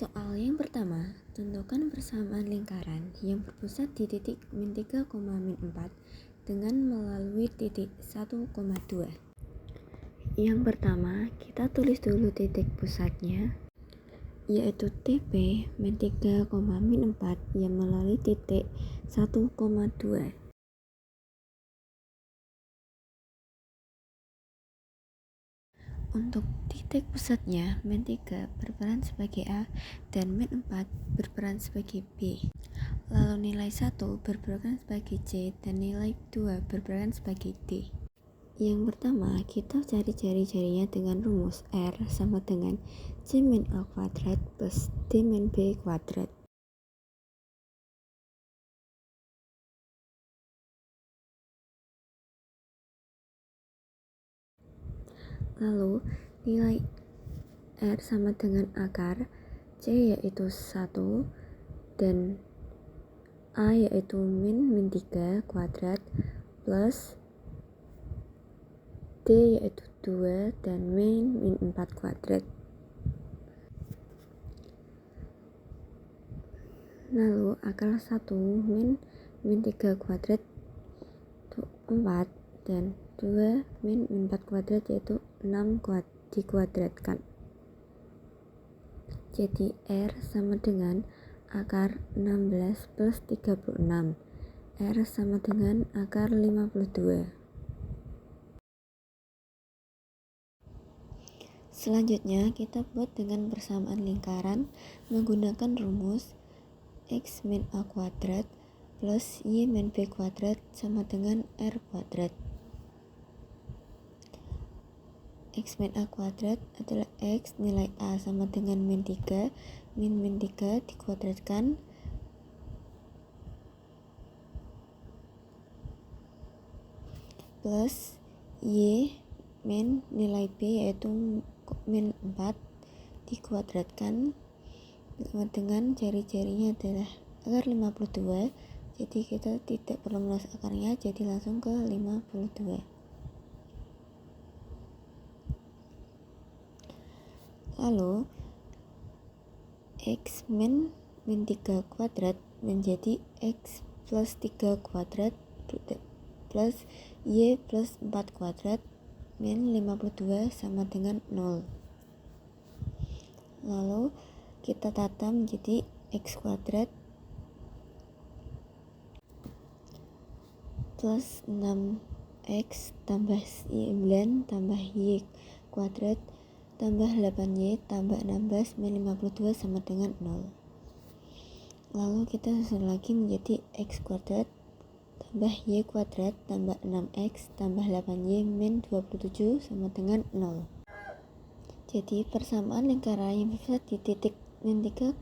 Soal yang pertama, tentukan persamaan lingkaran yang berpusat di titik min 3,-4 dengan melalui titik 1,2. Yang pertama, kita tulis dulu titik pusatnya, yaitu TP min 3,-4 yang melalui titik 1,2. Untuk titik pusatnya, min 3 berperan sebagai A dan min 4 berperan sebagai B. Lalu nilai 1 berperan sebagai C dan nilai 2 berperan sebagai D. Yang pertama, kita cari jari-jarinya dengan rumus R sama dengan C min A kuadrat plus D min B kuadrat. Lalu nilai R sama dengan akar, C yaitu 1 dan A yaitu min 3 kuadrat plus D yaitu 2 dan min 4 kuadrat. Lalu akar 1 min 3 kuadrat itu 4 dan 2 min 4 kuadrat yaitu 6 dikuadratkan. Jadi R sama dengan akar 16 plus 36. R sama dengan akar 52. Selanjutnya kita buat dengan persamaan lingkaran menggunakan rumus X min A kuadrat plus Y min B kuadrat sama dengan R kuadrat. X min A kuadrat adalah X nilai A sama dengan min 3, min 3 dikuadratkan plus Y min nilai B yaitu min 4 dikuadratkan sama dengan jari-jarinya adalah akar 52, jadi kita tidak perlu menulis akarnya, jadi langsung ke 52. Lalu X min 3 kuadrat menjadi X plus 3 kuadrat plus Y plus 4 kuadrat min 52 sama dengan 0. Lalu kita tata menjadi X kuadrat plus 6X tambah 9 tambah Y kuadrat tambah 8Y tambah 16 min 52 sama dengan 0. Lalu kita susun lagi menjadi X kuadrat tambah Y kuadrat tambah 6X tambah 8Y min 27 sama dengan 0. Jadi persamaan lingkaran yang berpusat di titik min 3,-4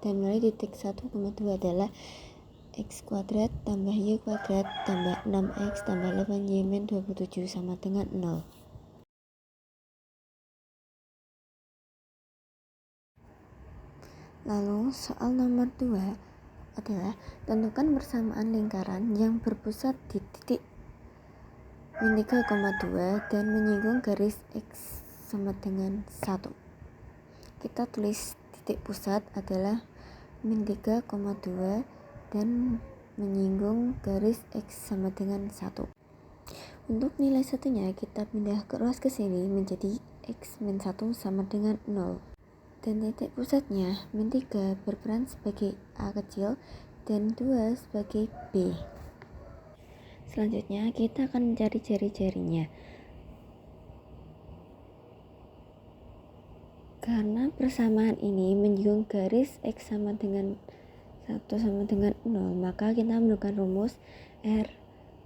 dan melalui titik 1,2 adalah X kuadrat tambah Y kuadrat tambah 6X tambah 8Y min 27 sama dengan 0. Lalu soal nomor 2 adalah tentukan persamaan lingkaran yang berpusat di titik min 3,2 dan menyinggung garis X sama dengan 1. Kita tulis titik pusat adalah min 3,2 dan menyinggung garis X sama dengan 1. Untuk nilai satunya kita pindah ke ruas ke sini menjadi X min 1 sama dengan 0. Dan titik pusatnya min 3 berperan sebagai A kecil dan 2 sebagai B. Selanjutnya kita akan mencari jari-jarinya. Karena persamaan ini menyinggung garis X sama dengan 1 sama dengan 0, maka kita menggunakan rumus R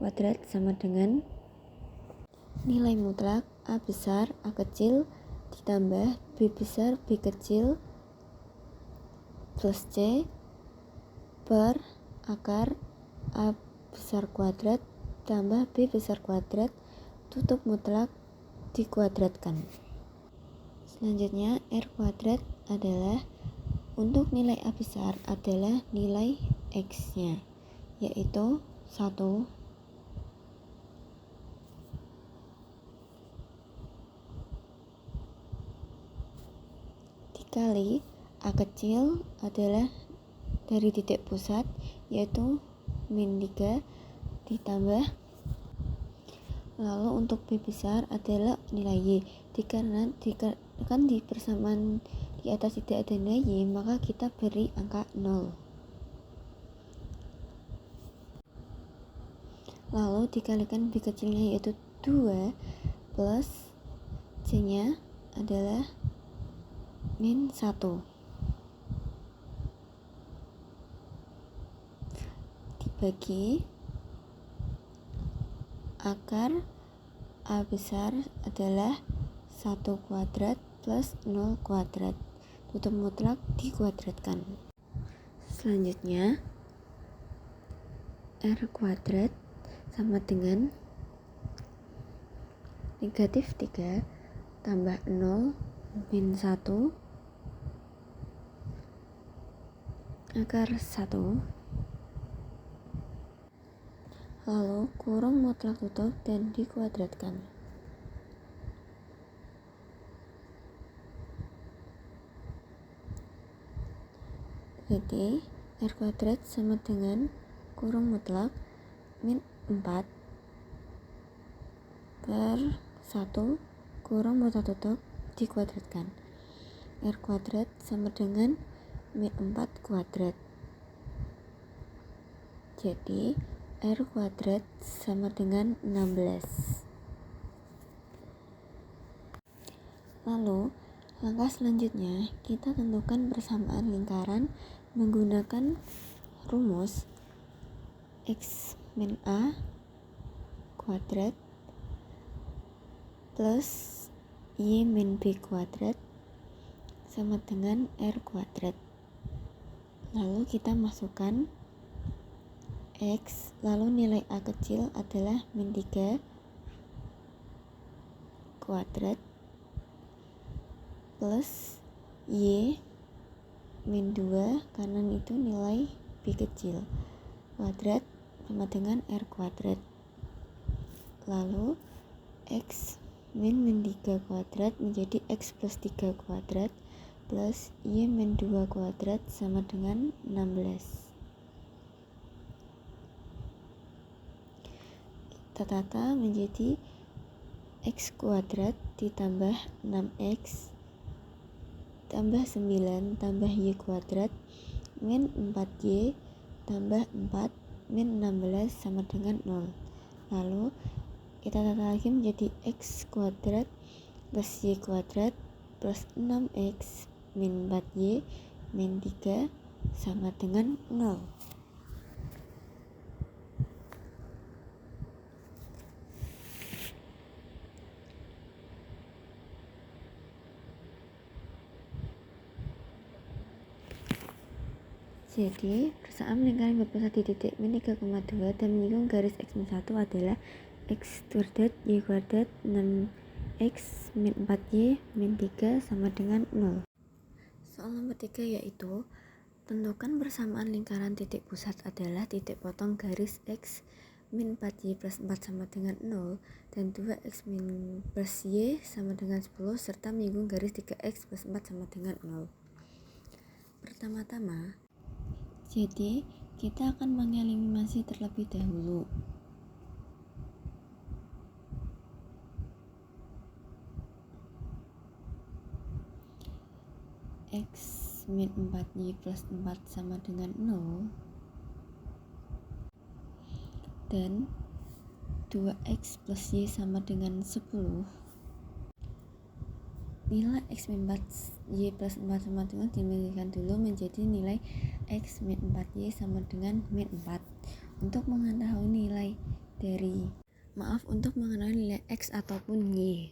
kuadrat sama dengan nilai mutlak A besar A kecil ditambah B besar B kecil plus C per akar A besar kuadrat tambah B besar kuadrat tutup mutlak dikuadratkan. Selanjutnya R kuadrat adalah untuk nilai A besar adalah nilai X nya yaitu 1 dikali A kecil adalah dari titik pusat, yaitu min 3 ditambah, lalu untuk B besar adalah nilai Y. Dikarenakan di persamaan di atas tidak ada nilai Y, maka kita beri angka 0. Lalu dikalikan B kecilnya, yaitu 2 plus C nya adalah min 1 dibagi akar A besar adalah 1 kuadrat plus 0 kuadrat, tutup mutlak dikuadratkan. Selanjutnya R kuadrat sama dengan negatif 3 tambah 0 min 1 akar 1, lalu kurung mutlak tutup dan dikuadratkan. Jadi R kuadrat sama dengan kurung mutlak min 4 per 1 kurung mutlak tutup dikuadratkan. R kuadrat sama dengan min 4 kuadrat. Jadi R kuadrat sama dengan 16. Lalu langkah selanjutnya kita tentukan persamaan lingkaran menggunakan rumus X min A kuadrat plus Y min B kuadrat sama dengan R kuadrat. Lalu kita masukkan X, lalu nilai A kecil adalah min 3 kuadrat plus Y min 2 karena itu nilai B kecil kuadrat sama dengan R kuadrat. Lalu X min 3 kuadrat menjadi X plus 3 kuadrat plus Y min 2 kuadrat sama dengan 16. Kita tata menjadi X kuadrat ditambah 6X tambah 9 tambah Y kuadrat min 4Y tambah 4 min 16 sama dengan 0. Lalu kita tata lagi menjadi X kuadrat plus Y kuadrat plus 6X min 4Y min 3 sama dengan 0. Jadi, persamaan lingkaran berpusat di titik min 3,2 dan menyinggung garis X min 1 adalah X kuadrat Y kuadrat 6X min 4Y min 3 sama dengan 0. Soal nomor 3 yaitu tentukan persamaan lingkaran titik pusat adalah titik potong garis X min 4Y plus 4 sama dengan 0 dan 2X min plus Y sama dengan 10 serta menyinggung garis 3X plus 4 sama dengan 0. Pertama-tama, jadi kita akan mengeliminasi terlebih dahulu. X min 4Y plus 4 sama dengan 0 dan 2X plus Y sama dengan 10. Nilai X min 4Y plus 4 sama dengan dimilihkan dulu menjadi nilai X min 4Y sama dengan min 4 untuk mengetahui nilai X ataupun Y.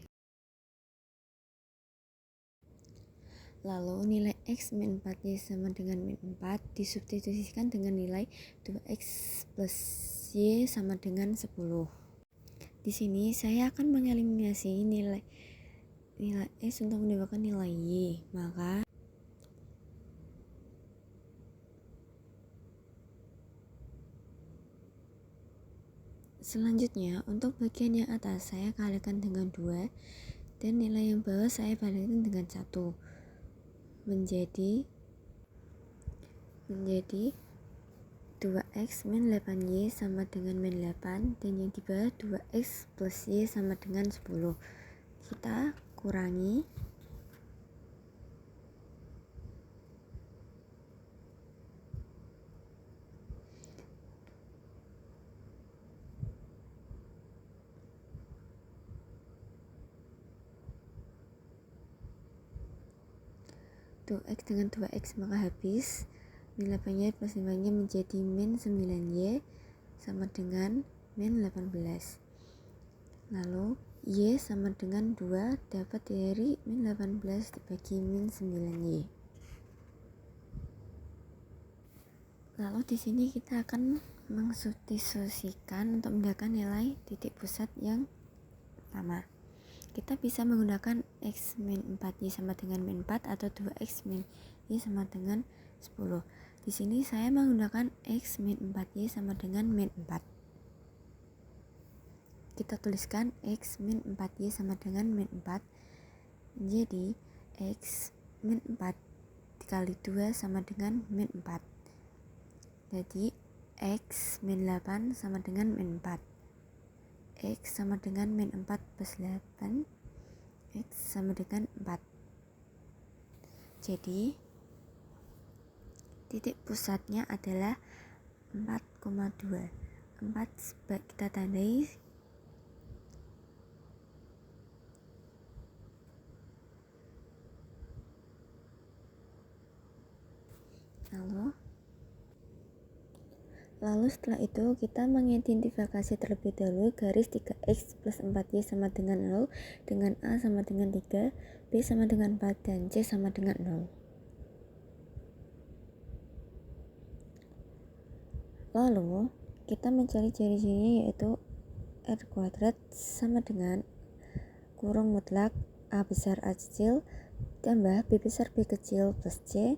Lalu nilai X min 4Y sama dengan min 4 disubstitusikan dengan nilai 2X plus Y sama dengan 10. Di sini saya akan mengeliminasi nilai X untuk mendapatkan nilai Y. Maka selanjutnya untuk bagian yang atas saya kalikan dengan 2 dan nilai yang bawah saya balikan dengan 1 menjadi menjadi 2x min 8y sama dengan min 8, dan yang di bawah 2x plus y sama dengan 10. Kita kurangi. X dengan 2x maka habis. Min 8y plus 5y menjadi min 9y sama dengan min 18. Lalu y sama dengan 2 dapat dari min 18 dibagi min 9y. Lalu di sini kita akan mengsubstitusikan untuk mendapatkan nilai titik pusat yang pertama. Kita bisa menggunakan x min 4y sama dengan min 4 atau 2x min y sama dengan 10. Di sini saya menggunakan x min 4y sama dengan min 4. Kita tuliskan x min 4y sama dengan min 4. Jadi x min 4 dikali 2 sama dengan min 4. Jadi x min 8 sama dengan min 4. X sama dengan min 4 plus 8. X sama dengan 4. Jadi titik pusatnya adalah 4,2. 4 kita tandai. Lalu setelah itu kita mengidentifikasi terlebih dahulu garis 3x plus 4y sama dengan 0 dengan A sama dengan 3, B sama dengan 4, dan C sama dengan 0. Lalu kita mencari ciri-cirinya, yaitu R kuadrat sama dengan kurung mutlak A besar A kecil tambah B besar B kecil plus C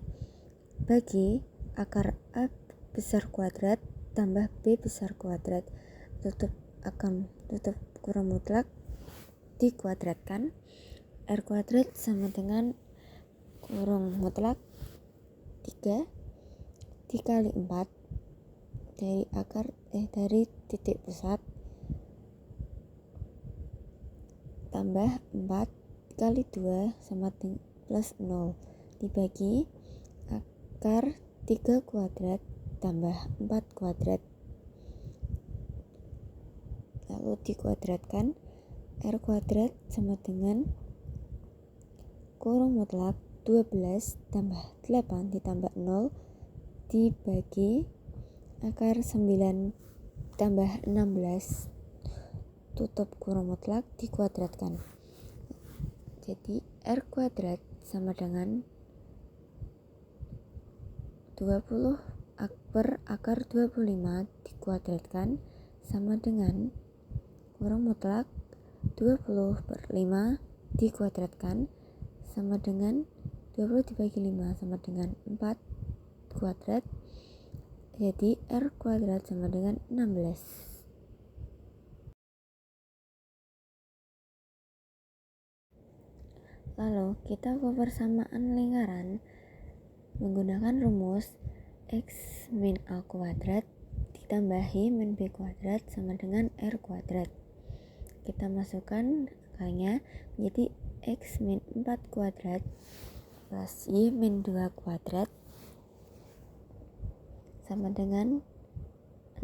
bagi akar A besar kuadrat tambah B besar kuadrat, tutup kurung mutlak dikuadratkan. R kuadrat sama dengan kurung mutlak 3 dikali 4 dari titik pusat tambah 4 kali 2 sama plus 0 dibagi akar 3 kuadrat tambah 4 kuadrat, lalu dikuadratkan. R kuadrat sama dengan kurung mutlak 12 tambah 8 ditambah 0 dibagi akar 9 tambah 16 tutup kurung mutlak dikuadratkan. Jadi R kuadrat sama dengan 20 per akar 25 dikuadratkan sama dengan kurung mutlak 20 per 5 dikuadratkan sama dengan 20 dibagi 5 sama dengan 4 kuadrat. Jadi R kuadrat sama dengan 16. Lalu kita ke persamaan lingkaran menggunakan rumus x min a kuadrat ditambahi min b kuadrat sama dengan r kuadrat. Kita masukkan angkanya menjadi x min 4 kuadrat plus y min 2 kuadrat sama dengan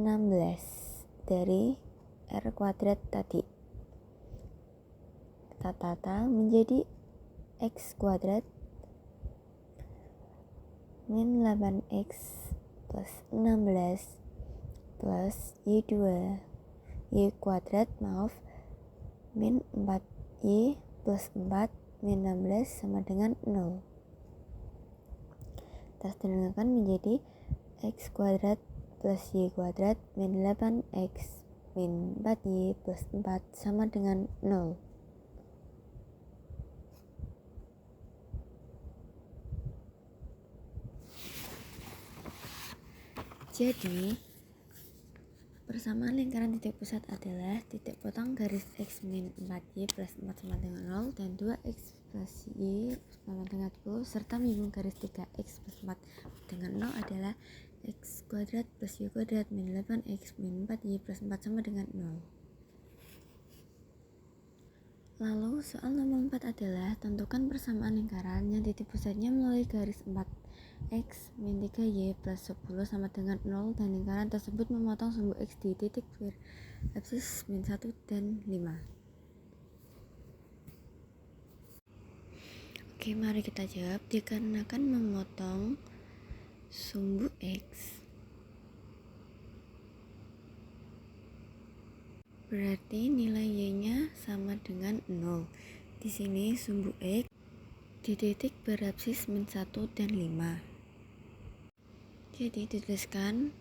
16 dari r kuadrat tadi. Kita tata menjadi x kuadrat min 8x plus 16 plus y kuadrat min 4y plus 4 min 16 sama dengan 0. Kita sederhanakan menjadi x kuadrat plus y kuadrat min 8x min 4y plus 4 sama dengan 0. Jadi persamaan lingkaran titik pusat adalah titik potong garis x min 4y plus 4 sama dengan 0 dan 2x plus Y sama dengan 10 serta menyinggung garis 3x plus 4 dengan 0 adalah x kuadrat plus y kuadrat min 8x min 4y plus 4 sama dengan 0. Lalu soal nomor 4 adalah tentukan persamaan lingkaran yang titik pusatnya melalui garis 4x min 3y plus 10 sama dengan 0 dan lingkaran tersebut memotong sumbu x di titik absis min 1 dan 5. Oke, mari kita jawab. Dikarenakan memotong sumbu x, berarti nilai y-nya sama dengan 0. Di sini sumbu x di titik berabsis min 1 dan 5. Jadi dituliskan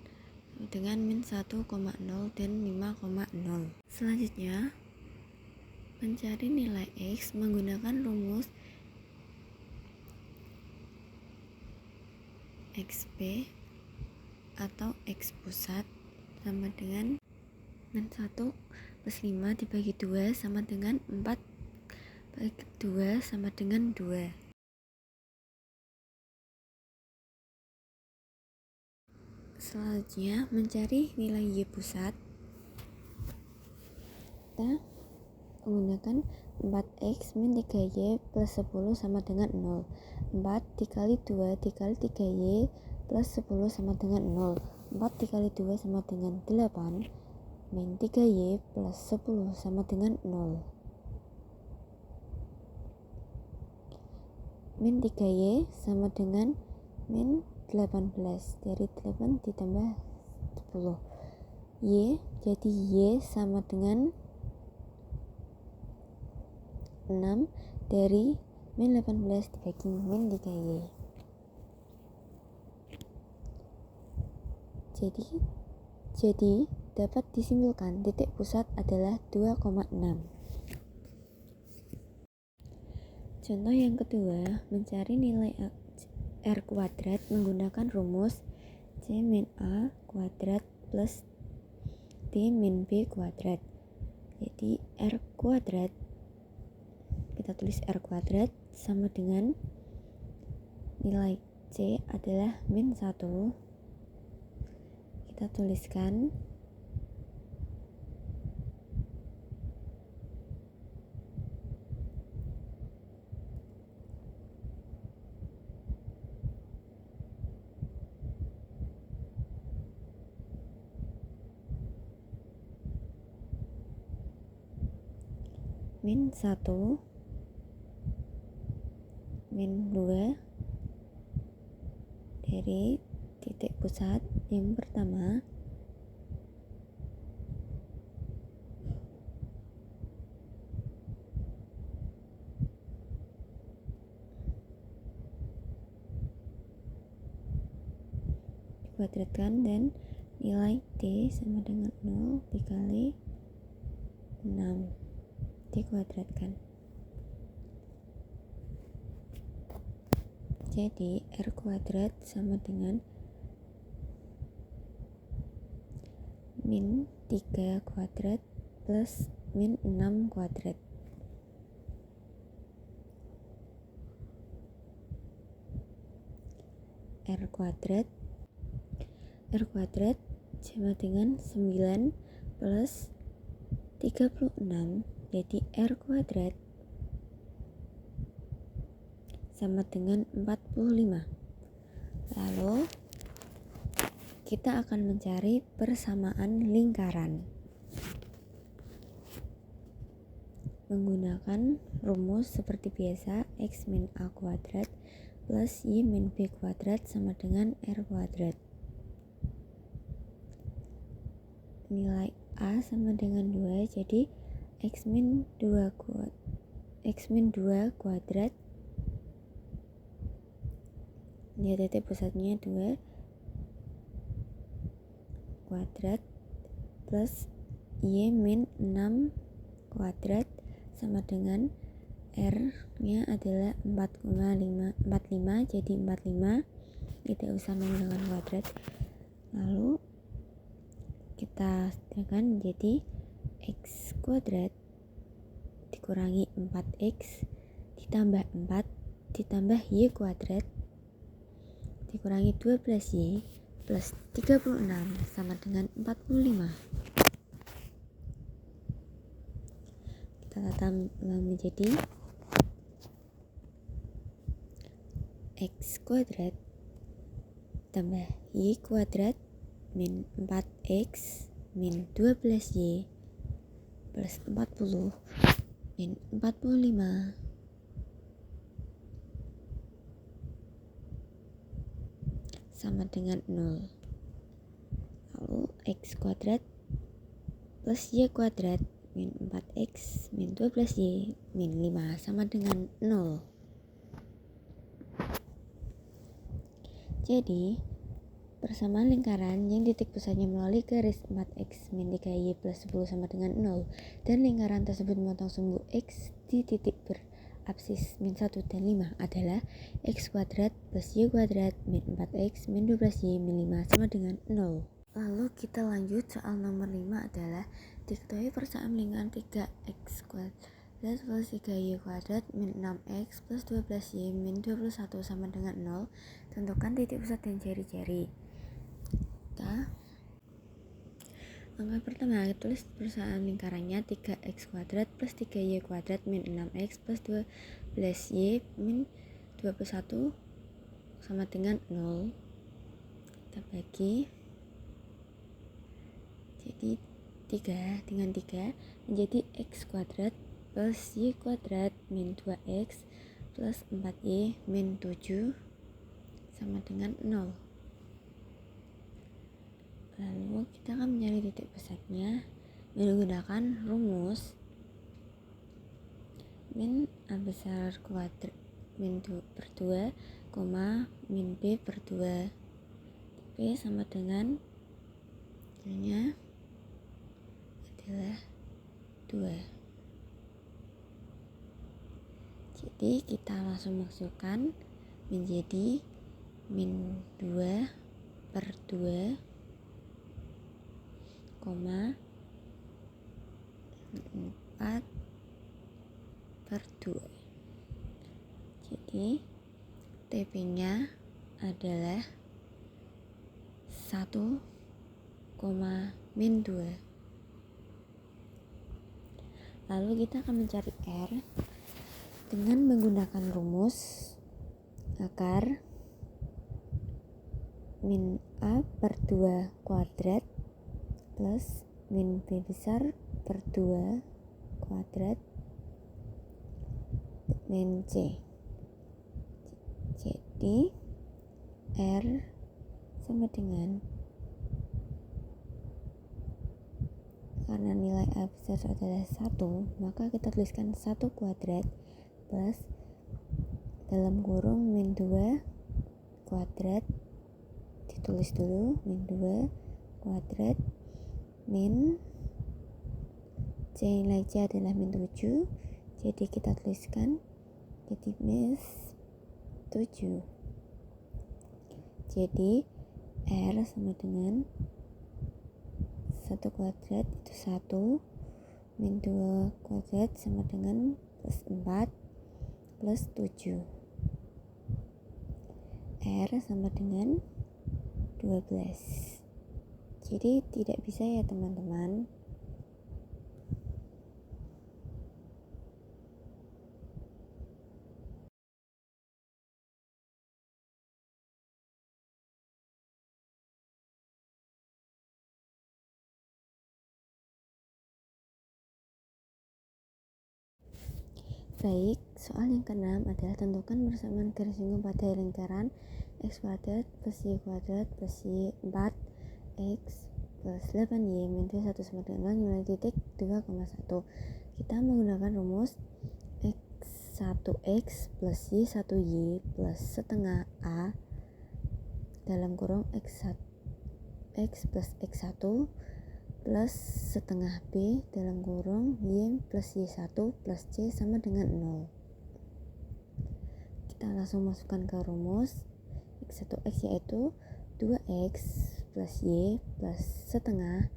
dengan min 1,0 dan 5,0. Selanjutnya, mencari nilai x menggunakan rumus xp atau x pusat sama dengan min 1 plus 5 dibagi 2 sama dengan 4 bagi 2 sama dengan 2. Selanjutnya mencari nilai y pusat. Kita menggunakan 4x min 3y plus 10 sama dengan 0. 4 dikali 2 dikali 3y plus 10 sama dengan 0. 4 dikali 2 sama dengan 8 min 3y plus 10 sama dengan 0. Min 3y sama dengan min 18. Dari 8 ditambah 10. Y, jadi y sama dengan 6 dari min 18 dibagi min 3y. Jadi dapat disimpulkan titik pusat adalah 2,6. Contoh yang kedua, mencari nilai r kuadrat menggunakan rumus c min a kuadrat plus d min b kuadrat. Jadi r kuadrat, kita tulis r kuadrat sama dengan nilai c adalah min 1. Kita tuliskan min 1 min 2 dari titik pusat yang pertama dikuadratkan dan nilai d sama dengan 0 dikali 6 dikuadratkan. Jadi r kuadrat sama dengan min 3 kuadrat plus min 6 kuadrat. R kuadrat sama dengan 9 plus 36, jadi R kuadrat sama dengan 45. Lalu kita akan mencari persamaan lingkaran menggunakan rumus seperti biasa, x min a kuadrat plus y min b kuadrat sama dengan r kuadrat. Nilai a sama dengan 2, jadi x min 2 kuadrat, dia titik pusatnya 2 kuadrat plus y min 6 kuadrat sama dengan r nya adalah 4,45, jadi 45, tidak usah menggunakan kuadrat. Lalu kita sederhanakan menjadi x kuadrat dikurangi 4x ditambah 4 ditambah Y kuadrat dikurangi 12Y plus 36 sama dengan 45. Kita tata menjadi X kuadrat tambah Y kuadrat min 4X min 12Y plus 40 min 45 sama dengan 0. Lalu X kuadrat plus Y kuadrat min 4X min 12Y min 5 sama dengan 0. Jadi persamaan lingkaran yang titik pusatnya melalui garis 4X min 3Y plus 10 sama dengan 0 dan lingkaran tersebut memotong sumbu X di titik berabsis min 1 dan 5 adalah X kuadrat plus Y kuadrat min 4X min 12Y min 5 sama dengan 0. Lalu kita lanjut, soal nomor 5 adalah diketahui persamaan lingkaran 3X kuadrat plus 3Y kuadrat min 6X plus 12Y min 21 sama dengan 0. Tentukan titik pusat dan jari-jari. Langkah pertama, kita tulis persamaan lingkarannya 3X kuadrat plus 3Y kuadrat min 6X plus 12Y min 21 sama dengan 0. Kita bagi, jadi 3 dengan 3 menjadi X kuadrat plus Y kuadrat min 2X plus 4Y min 7 sama dengan 0. Lalu kita akan mencari titik pusatnya menggunakan rumus min A besar kuadrat min 2 per 2, min B per 2. B sama dengan nya adalah 2. Jadi kita langsung masukkan menjadi min 2 per 2, 4 per 2. Jadi TP nya adalah 1, min 2. Lalu kita akan mencari R dengan menggunakan rumus akar min A per 2 kuadrat plus min B besar per 2 kuadrat min C. Jadi R sama dengan, karena nilai A besar adalah 1, maka kita tuliskan 1 kuadrat plus dalam kurung min 2 kuadrat, ditulis dulu min 2 kuadrat min C, nilai C adalah min 7, jadi kita tuliskan jadi min 7. Jadi R sama dengan 1 kuadrat itu 1, min 2 kuadrat sama dengan plus 4 plus 7. R sama dengan 12. Jadi tidak bisa ya teman-teman. Baik, soal yang ke-6 adalah tentukan persamaan garis lingkup pada lingkaran X kuadrat plus Y kuadrat plus Y 4X plus 8Y min 1 sama dengan nilai titik 2,1. Kita menggunakan rumus X1X plus Y1Y plus setengah A dalam kurung X1 X plus X1 plus setengah B dalam kurung Y plus Y1 plus C sama dengan 0. Kita langsung masukkan ke rumus X1X yaitu 2X plus Y plus setengah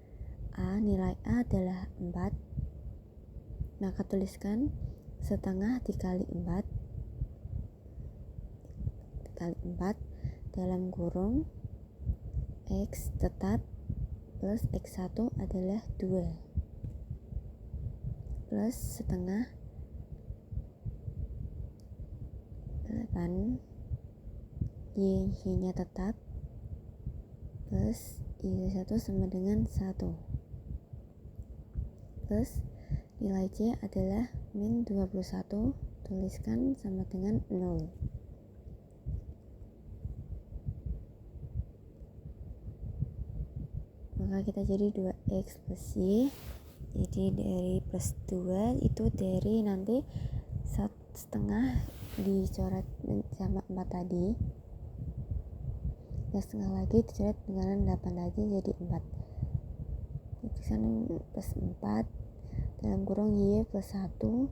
A, nilai A adalah 4, maka tuliskan setengah dikali 4 dikali 4 dalam kurung X tetap plus X1 adalah 2 plus setengah 8 Y nya tetap plus Y1 sama dengan 1 plus nilai C adalah min 21, tuliskan sama dengan 0. Maka kita jadi 2X plus Y, jadi dari plus 2 itu dari nanti 1/2 dicoret sama 4 tadi, dan setengah lagi dicoret dengan 8 lagi jadi 4. Jadi sana plus 4 dalam kurung Y plus 1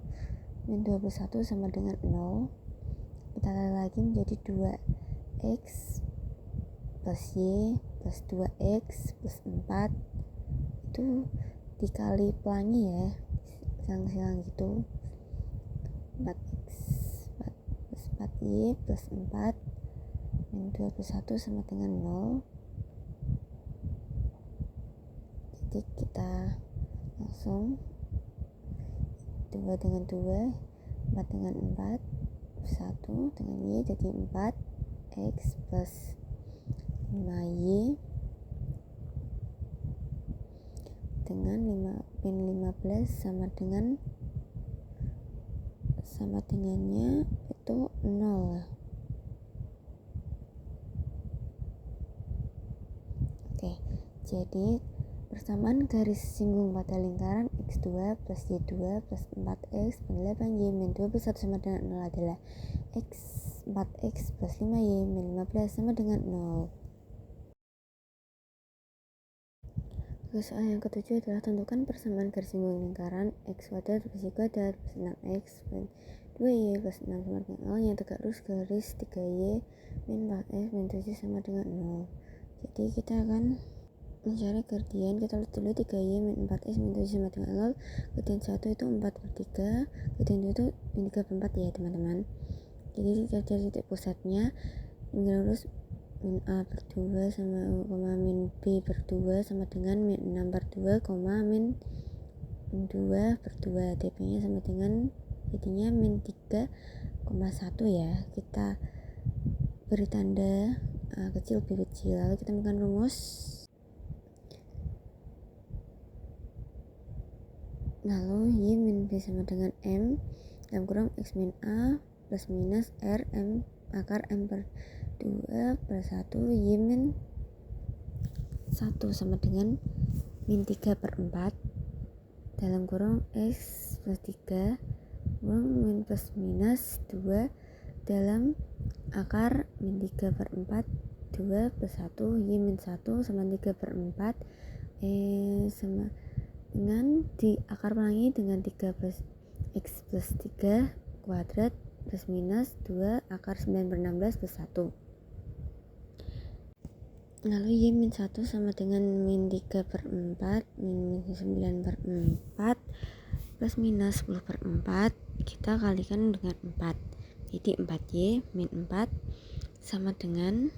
min 21 sama dengan 0. Kita kali lagi menjadi 2X plus Y plus 2X plus 4, itu dikali pelangi ya, silang-silang gitu. 4X plus 4Y plus 4 min 21 sama dengan 0. Jadi kita langsung 2 dengan 2, 4 dengan 4, 1 dengan Y jadi 4X plus 5Y dengan 5 min 15 sama dengannya itu 0. Oke, jadi persamaan garis singgung pada lingkaran X2 plus Y2 plus 4X min 8Y min 21 sama dengan 0 adalah 4X plus 5Y min 15 sama dengan 0. Soal yang ketujuh adalah tentukan persamaan garis singgung lingkaran X kuadrat plus Y kuadrat plus 6X min 2Y plus 6 sama dengan 0 yang tegak lurus garis 3Y min 4X min 7 sama dengan 0. Jadi kita akan mencari gradien. Kita lihat dulu 3Y min 4X min 7 sama dengan 0. Gradien 1 itu 4 per 3, gradien 2 itu min 3 per 4 ya teman-teman. Jadi kita cari titik pusatnya, tinggal lurus min A per 2 sama min B per 2 sama dengan min 6 per 2, min 2 per 2. TP nya sama dengan jadinya min 3,1 ya. Kita beri tanda kecil B kecil, lalu kita temukan rumus. Lalu Y min B sama dengan M dalam kurung X min A plus minus R M akar M per 2 per 1 Y min 1 sama dengan min 3 per 4 dalam kurung X plus 3 kurung min plus minus 2 dalam akar min 3 per 4 2 plus 1 Y min 1 sama 3 per 4 sama dengan di akar pelangi dengan 3 plus X plus 3 kuadrat plus minus 2 akar 9 per 16 plus 1. Lalu Y min 1 sama dengan min 3 per 4 min 9 per 4 plus minus 10 per 4, kita kalikan dengan 4. Jadi 4Y min 4 sama dengan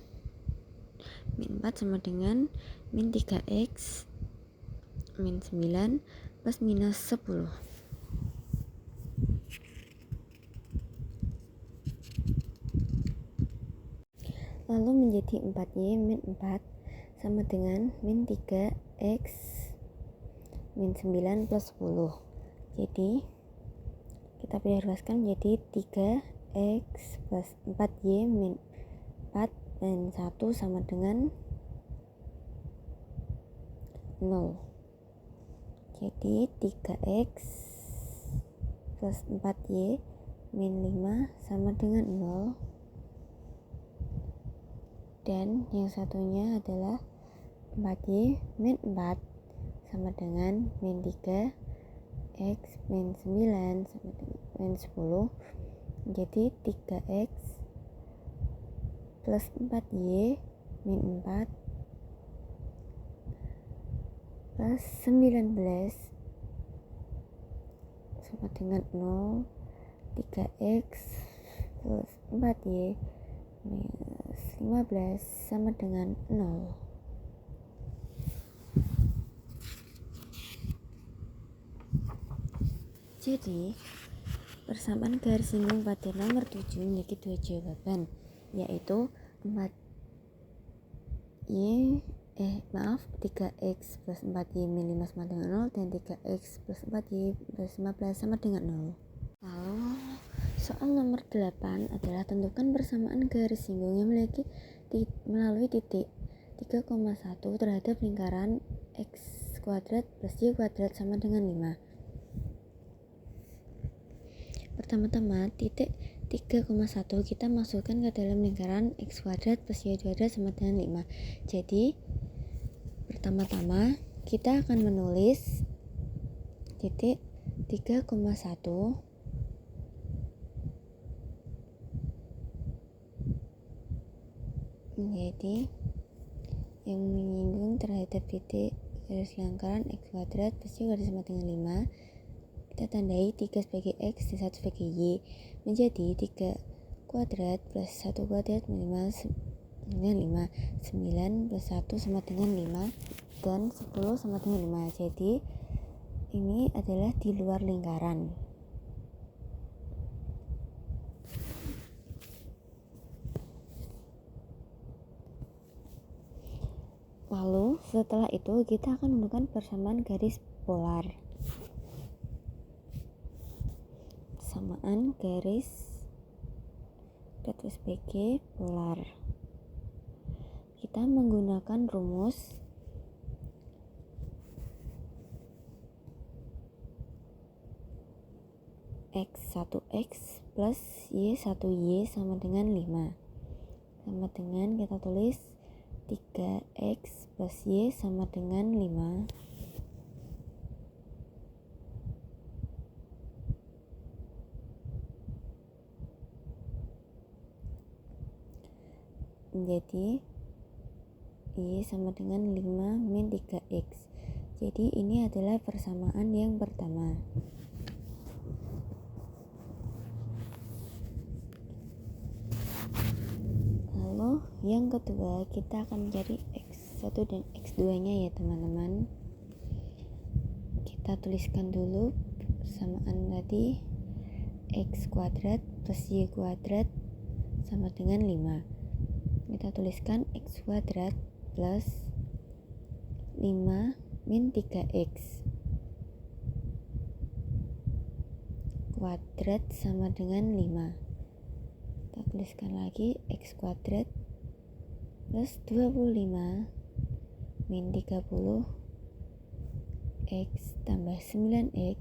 min 4 sama dengan min 3X min 9 plus minus 10. Lalu menjadi 4Y min 4 sama dengan min 3X min 9 plus 10. Jadi kita pilih-ruaskan menjadi 3X plus 4Y min 4 min 1 sama dengan 0. Jadi 3X plus 4Y min 5 sama dengan 0. Dan yang satunya adalah 4Y min 4 sama dengan min 3X min 9 sama dengan min 10. Jadi 3X plus 4Y min 4 plus 19 sama dengan 0. 3X plus 4Y minus 15 sama dengan 0. Jadi persamaan garis singgung pada nomor 7 memiliki dua jawaban, yaitu 3x plus 4y min 5 sama dengan 0 dan 3x plus 4y plus 15 sama dengan 0. Lalu soal nomor 8 adalah tentukan persamaan garis singgung yang memiliki melalui titik 3,1 terhadap lingkaran x kuadrat plus y kuadrat sama dengan 5. Pertama-tama titik 3,1 kita masukkan ke dalam lingkaran x kuadrat plus y kuadrat sama dengan 5. Jadi pertama-tama kita akan menulis titik 3,1 menjadi yang menyinggung terhadap titik garis lingkaran x kuadrat plus y kuadrat sama dengan 5. Kita tandai 3 sebagai x dan 1 sebagai y, menjadi 3 kuadrat plus 1 kuadrat 5 dengan 5, 9 plus 1 sama dengan 5, dan 10 sama dengan 5. Jadi ini adalah di luar lingkaran. Lalu setelah itu kita akan menentukan persamaan garis polar. Persamaan garis sebagai polar. Kita menggunakan rumus x1x plus y1y sama dengan 5. Sama dengan kita tulis 3x plus y sama dengan 5. Menjadi y sama dengan 5 min 3x. Jadi ini adalah persamaan yang pertama. Lalu yang kedua kita akan mencari x1 dan x2 nya ya teman-teman. Kita tuliskan dulu persamaan tadi, x kuadrat plus y kuadrat sama dengan 5. Kita tuliskan x kuadrat plus 5 min 3x kuadrat sama dengan 5. Kita tuliskan lagi x kuadrat plus 25 min 30 x tambah 9x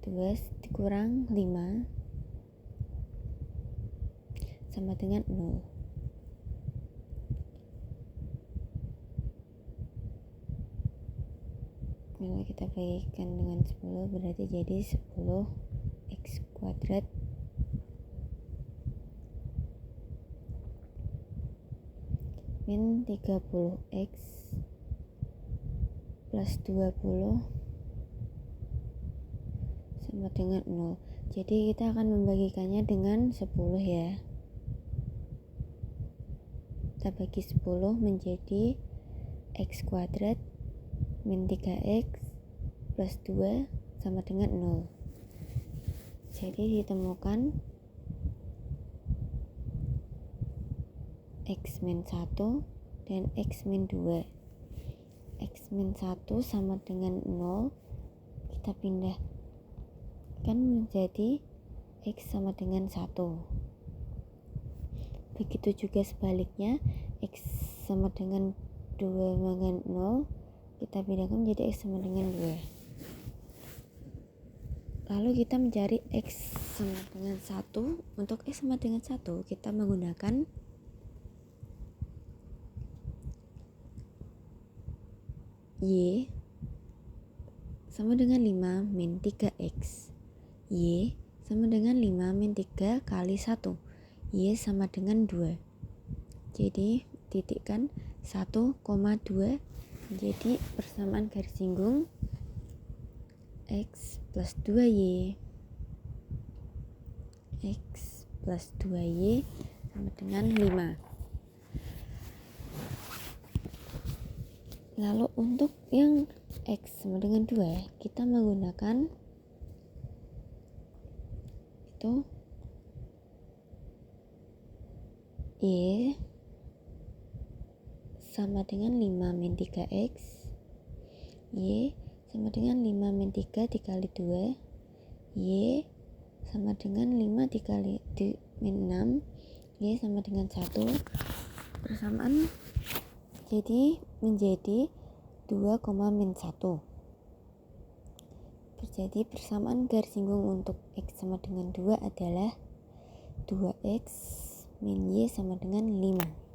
2 dikurang 5 sama dengan 0. Kalau kita bagikan dengan 10 berarti jadi 10 x kuadrat min 30x plus 20 sama dengan 0. Jadi kita akan membagikannya dengan 10 ya. Kita bagi 10 menjadi x kuadrat min 3x plus 2 sama dengan 0. Jadi ditemukan x min 1 dan x min 2. X min 1 sama dengan 0, kita pindahkan menjadi x sama dengan 1. Begitu juga sebaliknya, x sama dengan 2 dengan 0, kita pindahkan menjadi x sama dengan 2. Lalu kita mencari x sama dengan 1. Untuk x sama dengan 1 kita menggunakan y sama dengan 5 min 3x. Y sama dengan 5 min 3 kali 1. Y sama dengan 2. Jadi titikkan 1,2 menjadi persamaan garis singgung x plus 2y x plus 2y sama dengan 5. Lalu untuk yang x sama dengan 2 kita menggunakan itu y sama dengan 5 min 3x, y sama dengan 5 min 3 dikali 2, y sama dengan 5 dikali min 6, y sama dengan 1. Persamaan menjadi 2, min 1. Jadi persamaan garis singgung untuk x sama dengan 2 adalah 2x min y sama dengan 5.